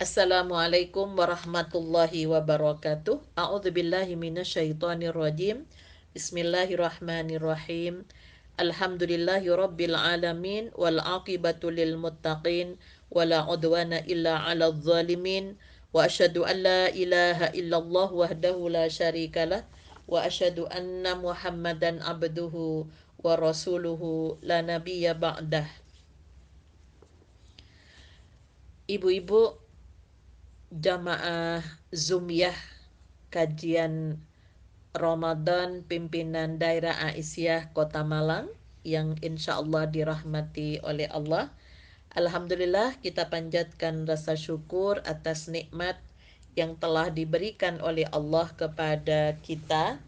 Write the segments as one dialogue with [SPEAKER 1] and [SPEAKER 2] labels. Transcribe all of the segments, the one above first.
[SPEAKER 1] Assalamualaikum warahmatullahi wabarakatuh. A'udzubillahi minasyaitonirrajim. Bismillahirrahmanirrahim. Alhamdulillahi rabbil alamin wal aqibatu lil muttaqin wala udwana illa 'alal zalimin wa asyhadu an la ilaha illallah wahdahu la syarikalah wa asyhadu anna Muhammadan abduhu wa rasuluhu la nabiyya ba'dah. Ibu-ibu jamaah Zumiyah kajian Ramadan pimpinan daerah Aisyah Kota Malang yang insya Allah dirahmati oleh Allah. Alhamdulillah kita panjatkan rasa syukur atas nikmat yang telah diberikan oleh Allah kepada kita,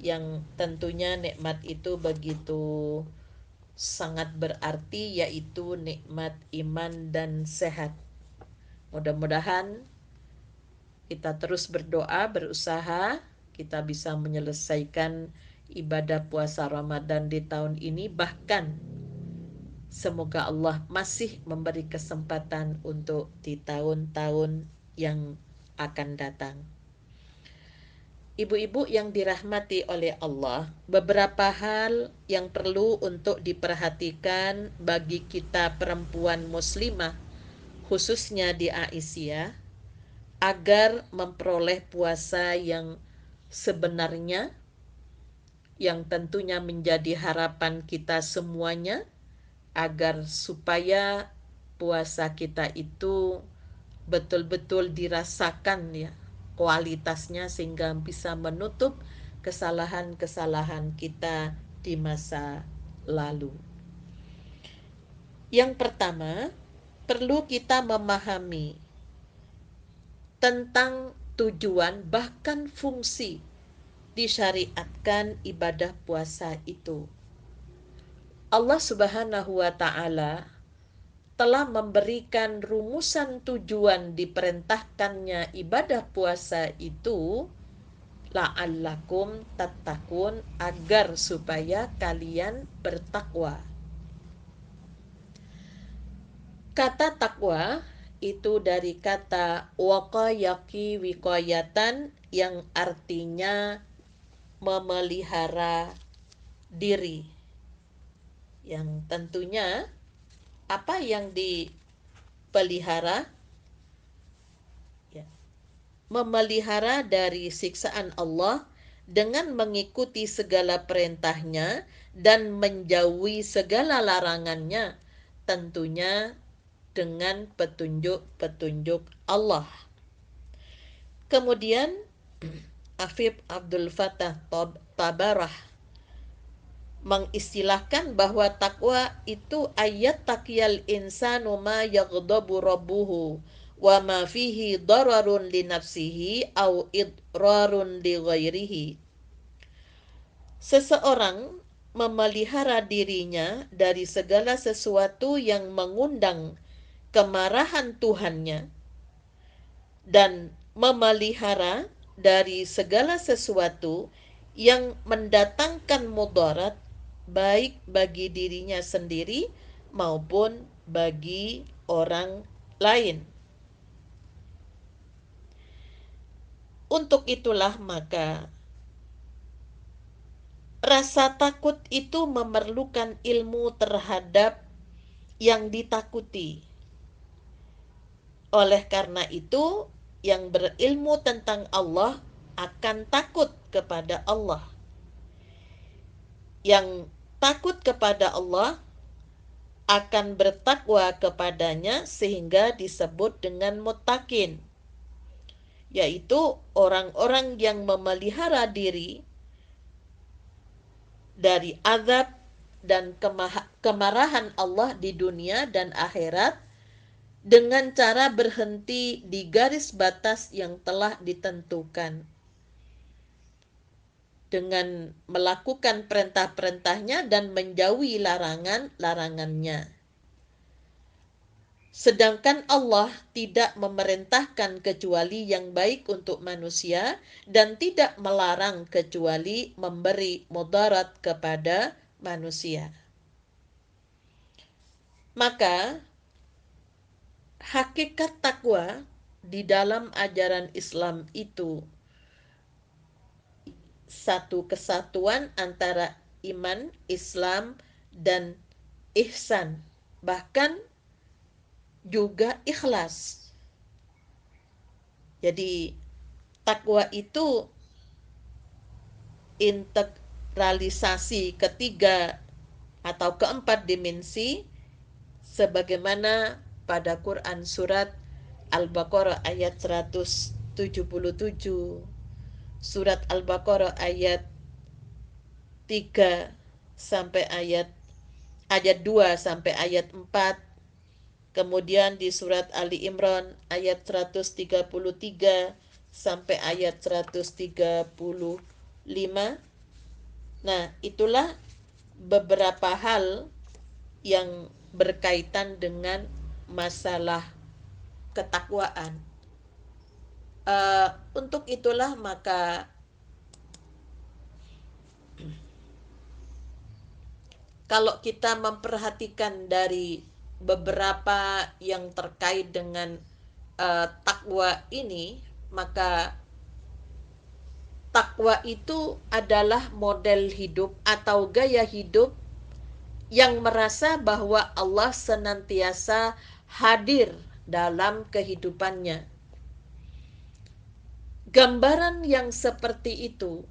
[SPEAKER 1] yang tentunya nikmat itu begitu sangat berarti, yaitu nikmat iman dan sehat. Mudah-mudahan kita terus berdoa, berusaha, kita bisa menyelesaikan ibadah puasa Ramadan di tahun ini. Bahkan semoga Allah masih memberi kesempatan untuk di tahun-tahun yang akan datang. Ibu-ibu yang dirahmati oleh Allah, beberapa hal yang perlu untuk diperhatikan bagi kita perempuan muslimah, khususnya di Aisyah, agar memperoleh puasa yang sebenarnya, yang tentunya menjadi harapan kita semuanya, agar supaya puasa kita itu betul-betul dirasakan ya kualitasnya, sehingga bisa menutup kesalahan-kesalahan kita di masa lalu. Yang pertama, perlu kita memahami tentang tujuan bahkan fungsi disyariatkan ibadah puasa itu. Allah Subhanahu wa Ta'ala telah memberikan rumusan tujuan diperintahkannya ibadah puasa itu, la'allakum tattaqun, agar supaya kalian bertakwa. Kata takwa itu dari kata waqayaki wiqayatan, yang artinya memelihara diri. Yang tentunya apa yang dipelihara? Ya, memelihara dari siksaan Allah dengan mengikuti segala perintahnya dan menjauhi segala larangannya, tentunya dengan petunjuk-petunjuk Allah. Kemudian Afif Abdul Fattah Tabarah mengistilahkan bahwa takwa itu ayat taqiyal insanu ma yaghdabu rabbuhu wa ma fihi dararun li nafsihi au idrarun li ghairihi. Seseorang memelihara dirinya dari segala sesuatu yang mengundang kemarahan Tuhannya, dan memelihara dari segala sesuatu yang mendatangkan mudarat, baik bagi dirinya sendiri maupun bagi orang lain. Untuk itulah maka rasa takut itu memerlukan ilmu terhadap yang ditakuti. Oleh karena itu, yang berilmu tentang Allah akan takut kepada Allah. Yang takut kepada Allah akan bertakwa kepadanya, sehingga disebut dengan muttaqin, yaitu orang-orang yang memelihara diri dari azab dan kemarahan Allah di dunia dan akhirat, dengan cara berhenti di garis batas yang telah ditentukan, dengan melakukan perintah-perintahnya dan menjauhi larangan-larangannya. Sedangkan Allah tidak memerintahkan kecuali yang baik untuk manusia, dan tidak melarang kecuali memberi mudarat kepada manusia. Maka hakikat takwa di dalam ajaran Islam itu satu kesatuan antara iman, Islam, dan ihsan. Bahkan juga ikhlas. Jadi takwa itu integralisasi ketiga atau keempat dimensi sebagaimana pada Quran surat Al-Baqarah ayat 177, surat Al-Baqarah ayat 3 sampai ayat 2 sampai ayat 4, kemudian di surat Ali Imran ayat 133 sampai ayat 135. Nah, itulah beberapa hal yang berkaitan dengan masalah ketakwaan. Untuk itulah maka kalau kita memperhatikan dari beberapa yang terkait dengan takwa ini, maka takwa itu adalah model hidup atau gaya hidup yang merasa bahwa Allah senantiasa hadir dalam kehidupannya. Gambaran yang seperti itu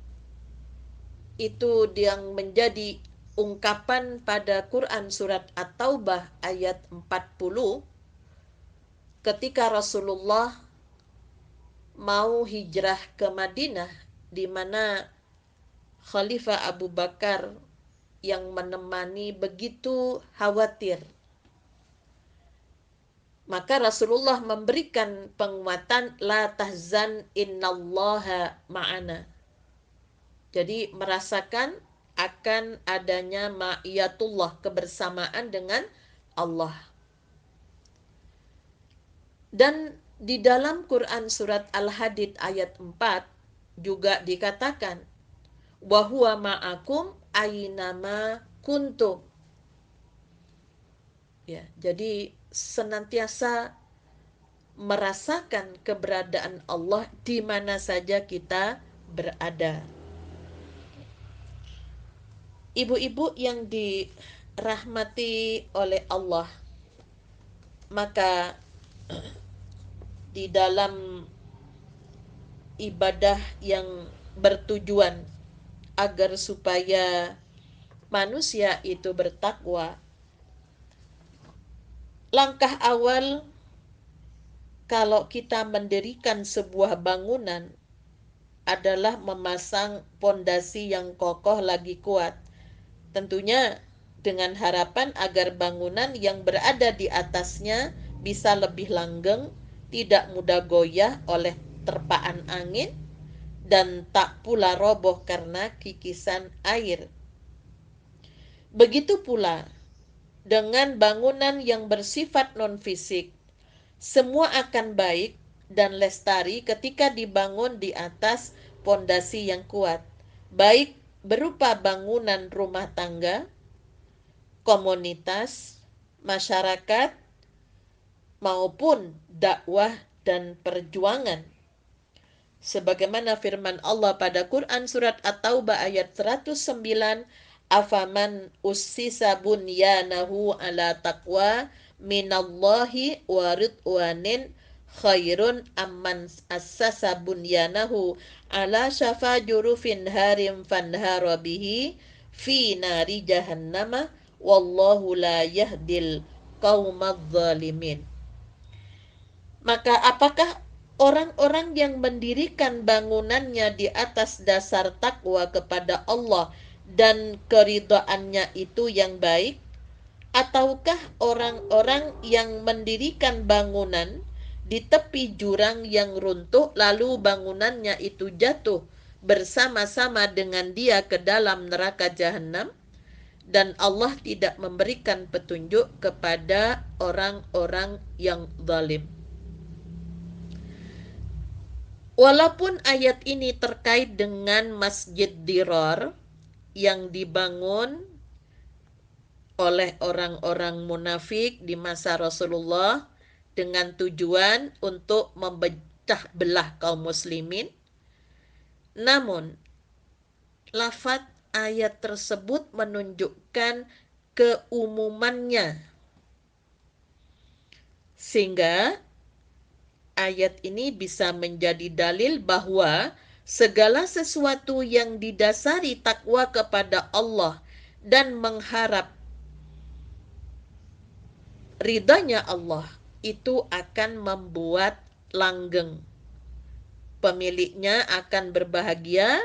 [SPEAKER 1] yang menjadi ungkapan pada Quran surat At-Taubah ayat 40 ketika Rasulullah mau hijrah ke Madinah, di mana Khalifah Abu Bakar yang menemani begitu khawatir. Maka Rasulullah memberikan penguatan, la tahzan innallaha ma'ana. Jadi merasakan akan adanya ma'iyatullah, kebersamaan dengan Allah. Dan di dalam Quran surat Al-Hadid ayat 4 juga dikatakan, wa huwa ma'akum aynama kuntum. Ya, jadi senantiasa merasakan keberadaan Allah di mana saja kita berada. Ibu-ibu yang dirahmati oleh Allah, maka di dalam ibadah yang bertujuan agar supaya manusia itu bertakwa, langkah awal kalau kita mendirikan sebuah bangunan adalah memasang pondasi yang kokoh lagi kuat. Tentunya dengan harapan agar bangunan yang berada di atasnya bisa lebih langgeng, tidak mudah goyah oleh terpaan angin, dan tak pula roboh karena kikisan air. Begitu pula dengan bangunan yang bersifat non-fisik, semua akan baik dan lestari ketika dibangun di atas pondasi yang kuat, baik berupa bangunan rumah tangga, komunitas, masyarakat, maupun dakwah dan perjuangan. Sebagaimana firman Allah pada Quran surat At-Taubah ayat 109, afaman ussisa bunyanahu ala taqwa minallahi wa ridwanin khairun amman assasa bunyanahu ala syafa jurufin harim fanhara bihi fi nari jahannama wallahu la yahdil qaumadz zalimin. Maka apakah orang-orang yang mendirikan bangunannya di atas dasar takwa kepada Allah dan keridhaannya itu yang baik? Ataukah orang-orang yang mendirikan bangunan di tepi jurang yang runtuh lalu bangunannya itu jatuh bersama-sama dengan dia ke dalam neraka jahanam? Dan Allah tidak memberikan petunjuk kepada orang-orang yang zalim. Walaupun ayat ini terkait dengan Masjid Dirar yang dibangun oleh orang-orang munafik di masa Rasulullah dengan tujuan untuk memecah belah kaum muslimin. Namun, lafaz ayat tersebut menunjukkan keumumannya. Sehingga ayat ini bisa menjadi dalil bahwa segala sesuatu yang didasari takwa kepada Allah dan mengharap ridhanya Allah itu akan membuat langgeng. Pemiliknya akan berbahagia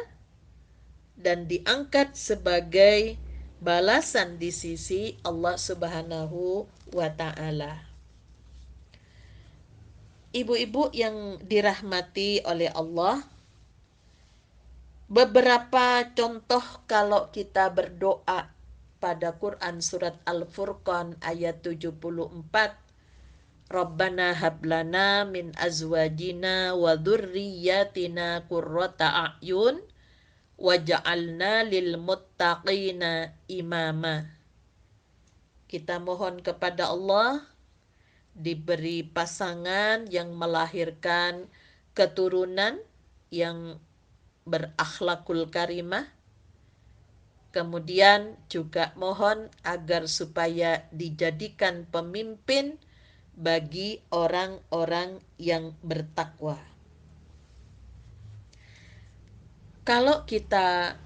[SPEAKER 1] dan diangkat sebagai balasan di sisi Allah Subhanahu wa Ta'ala. Ibu-ibu yang dirahmati oleh Allah, beberapa contoh kalau kita berdoa pada Quran surat Al-Furqan ayat 74, Rabbana hablana min azwajina wa dzurriyyatina qurrata a'yun waj'alna lil muttaqina imama. Kita mohon kepada Allah diberi pasangan yang melahirkan keturunan yang berakhlakul karimah. Kemudian juga mohon agar supaya dijadikan pemimpin bagi orang-orang yang bertakwa. Kalau kita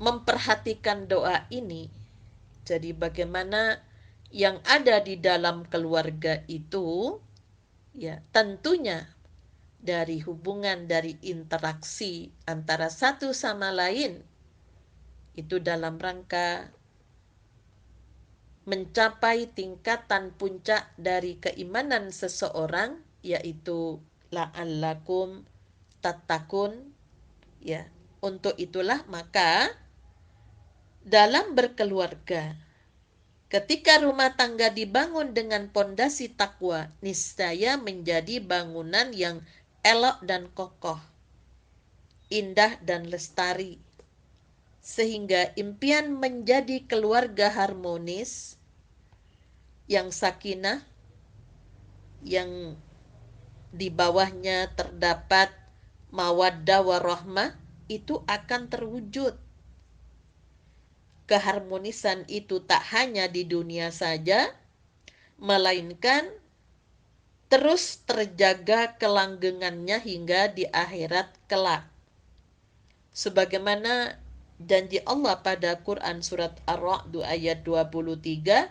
[SPEAKER 1] memperhatikan doa ini, jadi bagaimana yang ada di dalam keluarga itu, ya tentunya dari hubungan, dari interaksi antara satu sama lain, itu dalam rangka mencapai tingkatan puncak dari keimanan seseorang, yaitu la'allakum tattaqun. Ya, untuk itulah maka dalam berkeluarga, ketika rumah tangga dibangun dengan pondasi takwa, niscaya menjadi bangunan yang elok dan kokoh, indah dan lestari, sehingga impian menjadi keluarga harmonis, yang sakinah, yang di bawahnya terdapat mawaddah warahmah, itu akan terwujud. Keharmonisan itu tak hanya di dunia saja, melainkan terus terjaga kelanggengannya hingga di akhirat kelak. Sebagaimana janji Allah pada Quran surat Ar-Ra'd ayat 23,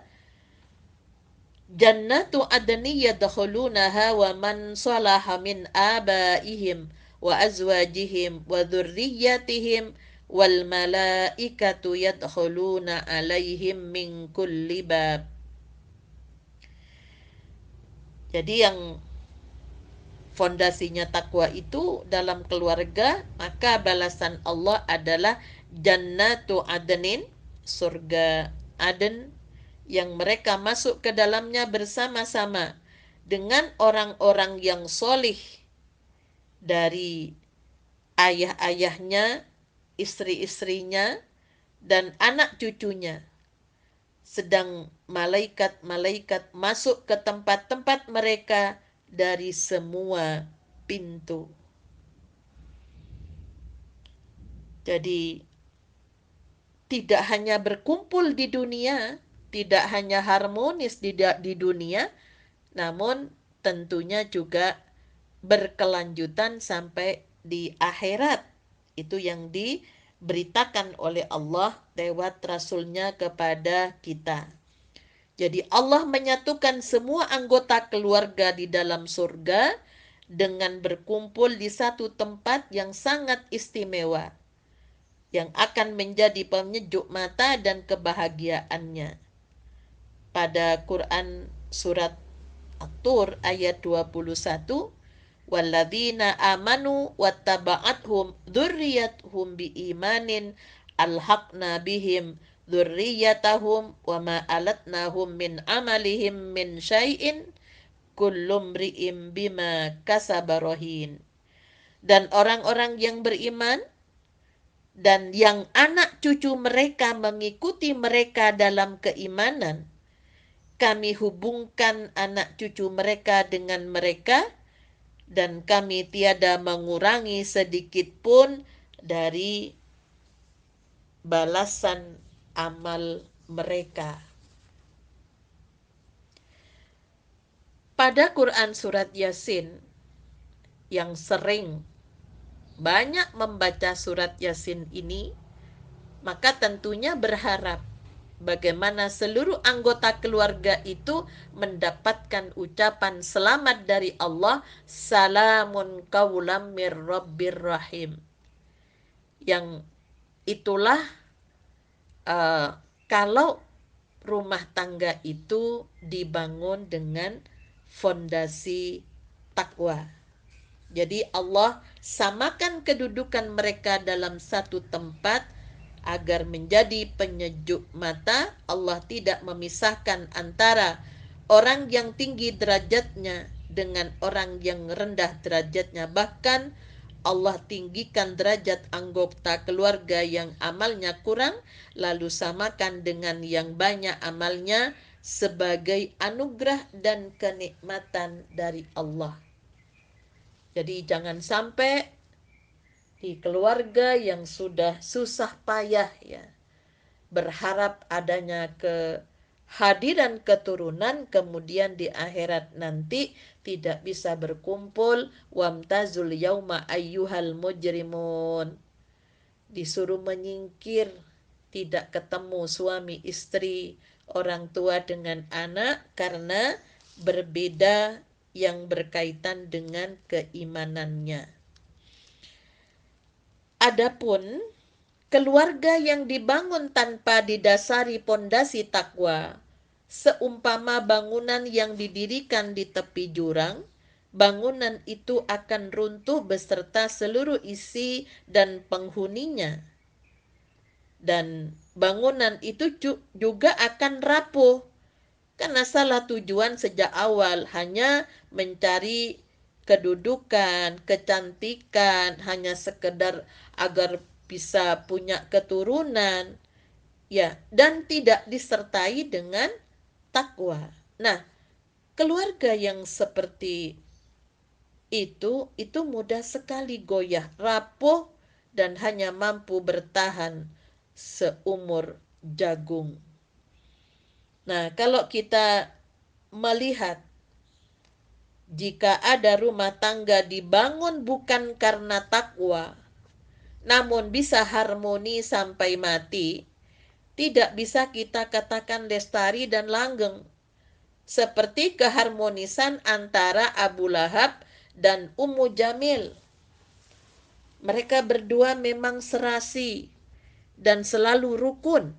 [SPEAKER 1] Jannatu adni yadkhulunaha wa man salaha min abaihim wa azwajihim wa dzurriyyatihim wal malaikatu yadkhuluna alaihim min kulli bab. Jadi yang fondasinya takwa itu dalam keluarga, maka balasan Allah adalah jannatu adnin, surga Aden, yang mereka masuk ke dalamnya bersama-sama dengan orang-orang yang solih dari ayah-ayahnya, istri-istrinya, dan anak cucunya. Sedang malaikat-malaikat masuk ke tempat-tempat mereka dari semua pintu. Jadi tidak hanya berkumpul di dunia, tidak hanya harmonis di dunia, namun tentunya juga berkelanjutan sampai di akhirat. Itu yang diberitakan oleh Allah lewat Rasulnya kepada kita. Jadi Allah menyatukan semua anggota keluarga di dalam surga dengan berkumpul di satu tempat yang sangat istimewa, yang akan menjadi penyejuk mata dan kebahagiaannya. Pada Quran surat At-Tur ayat 21, walladzina amanu wattaba'athum dzurriyyatuhum biimanin alhaqna bihim dzurriyyatahum wama alatnahum min amalihim min syai'in kullu mri'im bima kasaba rahin. Dan orang-orang yang beriman dan yang anak cucu mereka mengikuti mereka dalam keimanan, kami hubungkan anak cucu mereka dengan mereka, dan kami tiada mengurangi sedikit pun dari balasan amal mereka. Pada Quran surat Yasin, yang sering banyak membaca surat Yasin ini, maka tentunya berharap bagaimana seluruh anggota keluarga itu mendapatkan ucapan selamat dari Allah, salamun qaulam mir rabbir rahim. Yang itulah kalau rumah tangga itu dibangun dengan fondasi takwa. Jadi Allah samakan kedudukan mereka dalam satu tempat agar menjadi penyejuk mata. Allah tidak memisahkan antara orang yang tinggi derajatnya dengan orang yang rendah derajatnya. Bahkan Allah tinggikan derajat anggota keluarga yang amalnya kurang, lalu samakan dengan yang banyak amalnya sebagai anugerah dan kenikmatan dari Allah. Jadi jangan sampai di keluarga yang sudah susah payah ya, berharap adanya kehadiran keturunan, kemudian di akhirat nanti tidak bisa berkumpul. Wamtazul yauma ayyuhal mujrimun, disuruh menyingkir, tidak ketemu suami istri, orang tua dengan anak karena berbeda yang berkaitan dengan keimanannya. Adapun keluarga yang dibangun tanpa didasari pondasi takwa, seumpama bangunan yang didirikan di tepi jurang, bangunan itu akan runtuh beserta seluruh isi dan penghuninya. Dan bangunan itu juga akan rapuh, karena salah tujuan sejak awal hanya mencari kedudukan, kecantikan, hanya sekedar agar bisa punya keturunan, ya, dan tidak disertai dengan takwa. Nah, keluarga yang seperti itu mudah sekali goyah, rapuh, dan hanya mampu bertahan seumur jagung. Nah, kalau kita melihat jika ada rumah tangga dibangun bukan karena takwa, namun bisa harmoni sampai mati, tidak bisa kita katakan lestari dan langgeng. Seperti keharmonisan antara Abu Lahab dan Ummu Jamil. Mereka berdua memang serasi dan selalu rukun.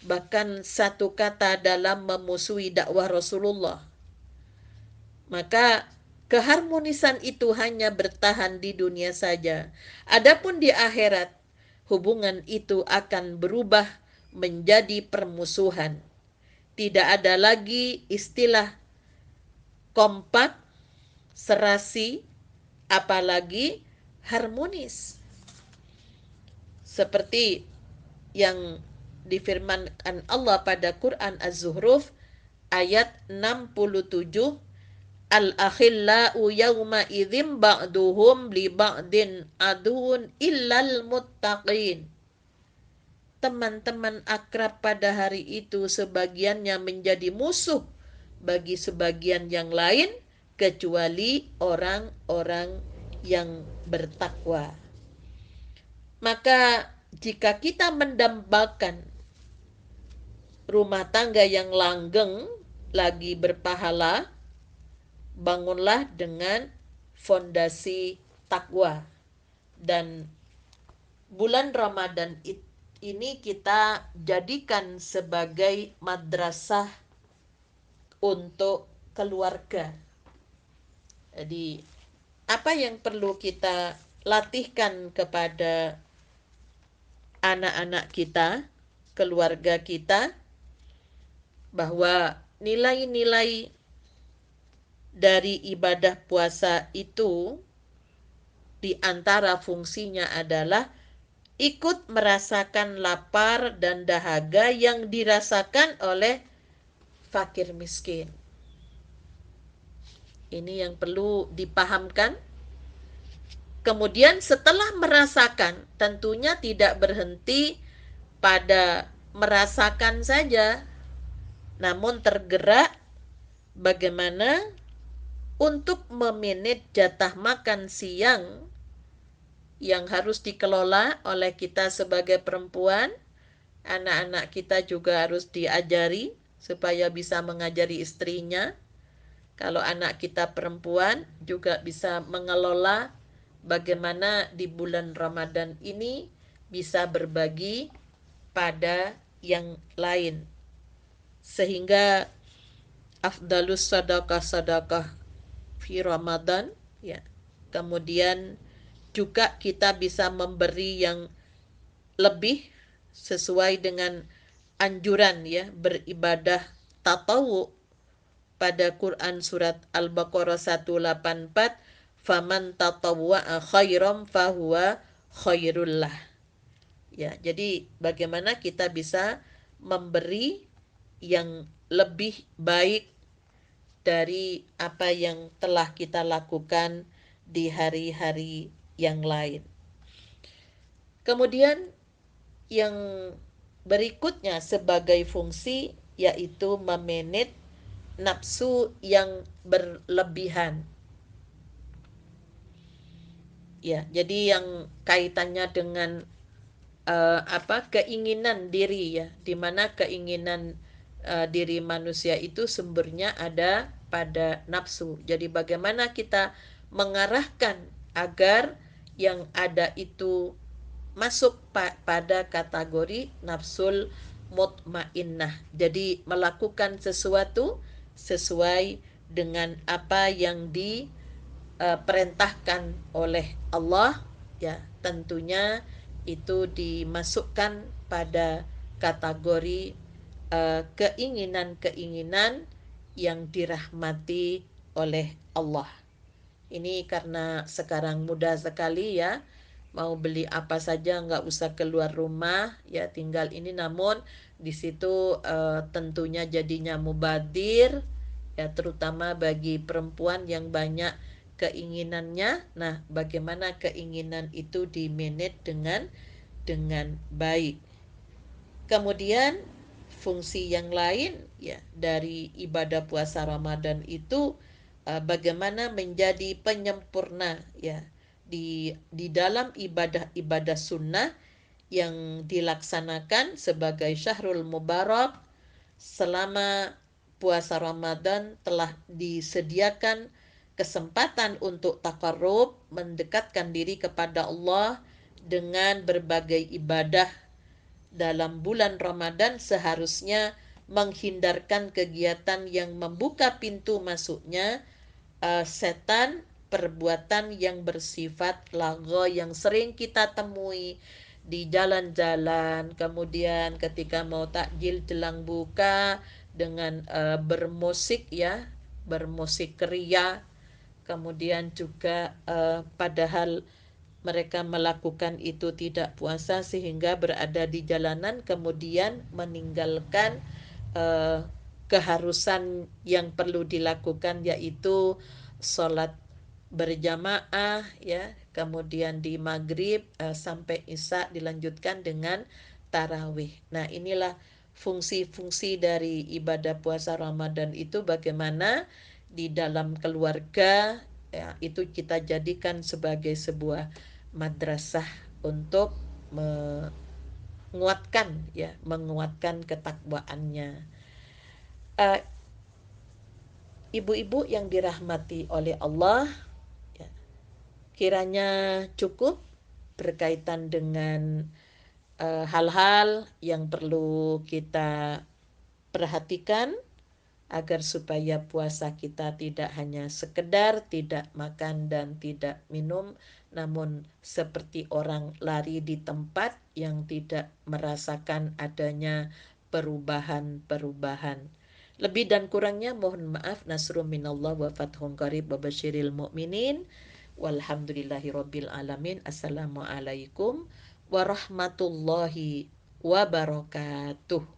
[SPEAKER 1] Bahkan satu kata dalam memusuhi dakwah Rasulullah. Maka keharmonisan itu hanya bertahan di dunia saja. Adapun di akhirat, hubungan itu akan berubah menjadi permusuhan. Tidak ada lagi istilah kompak, serasi, apalagi harmonis. Seperti yang difirmankan Allah pada Quran Az-Zuhruf ayat 67, al-akhillau yawma idzim ba'duhum li ba'din adun illal muttaqin. Teman-teman akrab pada hari itu sebagiannya menjadi musuh bagi sebagian yang lain kecuali orang-orang yang bertakwa. Maka jika kita mendambakan rumah tangga yang langgeng lagi berpahala, bangunlah dengan fondasi takwa. Dan bulan Ramadan ini kita jadikan sebagai madrasah untuk keluarga. Jadi apa yang perlu kita latihkan kepada anak-anak kita, keluarga kita, bahwa nilai-nilai dari ibadah puasa itu di antara fungsinya adalah ikut merasakan lapar dan dahaga yang dirasakan oleh fakir miskin. Ini yang perlu dipahamkan. Kemudian setelah merasakan, tentunya tidak berhenti pada merasakan saja, namun tergerak bagaimana untuk memanage jatah makan siang yang harus dikelola oleh kita sebagai perempuan. Anak-anak kita juga harus diajari supaya bisa mengajari istrinya. Kalau anak kita perempuan juga bisa mengelola bagaimana di bulan Ramadan ini bisa berbagi pada yang lain. Sehingga afdalus sadaqah fi Ramadan, ya. Kemudian juga kita bisa memberi yang lebih sesuai dengan anjuran, ya, beribadah tatawu pada Quran surat Al-Baqarah 184, faman tatawwa'a khairam fahuwa khairullah. Ya, jadi bagaimana kita bisa memberi yang lebih baik dari apa yang telah kita lakukan di hari-hari yang lain. Kemudian yang berikutnya sebagai fungsi yaitu memanage nafsu yang berlebihan. Ya, jadi yang kaitannya dengan keinginan diri, ya, di mana keinginan diri manusia itu sumbernya ada pada nafsu. Jadi bagaimana kita mengarahkan agar yang ada itu masuk pada kategori nafsul mutmainnah. Jadi melakukan sesuatu sesuai dengan apa yang diperintahkan oleh Allah, ya, tentunya itu dimasukkan pada kategori keinginan-keinginan yang dirahmati oleh Allah. Ini karena sekarang mudah sekali, ya, mau beli apa saja nggak usah keluar rumah, ya, tinggal ini. Namun di situ tentunya jadinya mubadir, ya, terutama bagi perempuan yang banyak keinginannya. Nah, bagaimana keinginan itu di-manage dengan baik. Kemudian fungsi yang lain, ya, dari ibadah puasa Ramadan itu bagaimana menjadi penyempurna, ya, di dalam ibadah-ibadah sunnah yang dilaksanakan sebagai Syahrul Mubarak. Selama puasa Ramadan telah disediakan kesempatan untuk taqarrub, mendekatkan diri kepada Allah dengan berbagai ibadah. Dalam bulan Ramadan seharusnya menghindarkan kegiatan yang membuka pintu masuknya setan, perbuatan yang bersifat lagho yang sering kita temui di jalan-jalan, kemudian ketika mau takjil jelang buka dengan bermusik, ya, bermusik ria. Kemudian juga padahal mereka melakukan itu tidak puasa sehingga berada di jalanan, kemudian meninggalkan keharusan yang perlu dilakukan, yaitu sholat berjamaah, ya, kemudian di maghrib sampai isya dilanjutkan dengan tarawih. Nah, inilah fungsi-fungsi dari ibadah puasa Ramadan itu, bagaimana di dalam keluarga, ya, itu kita jadikan sebagai sebuah madrasah untuk menguatkan ketakwaannya. Ibu-ibu yang dirahmati oleh Allah, ya, kiranya cukup berkaitan dengan hal-hal yang perlu kita perhatikan agar supaya puasa kita tidak hanya sekedar tidak makan dan tidak minum, namun seperti orang lari di tempat yang tidak merasakan adanya perubahan-perubahan. Lebih dan kurangnya mohon maaf. Nasrun minallah wa fathun qarib wa basyiril mu'minin. Walhamdulillahirabbil alamin. Assalamualaikum warahmatullahi wabarakatuh.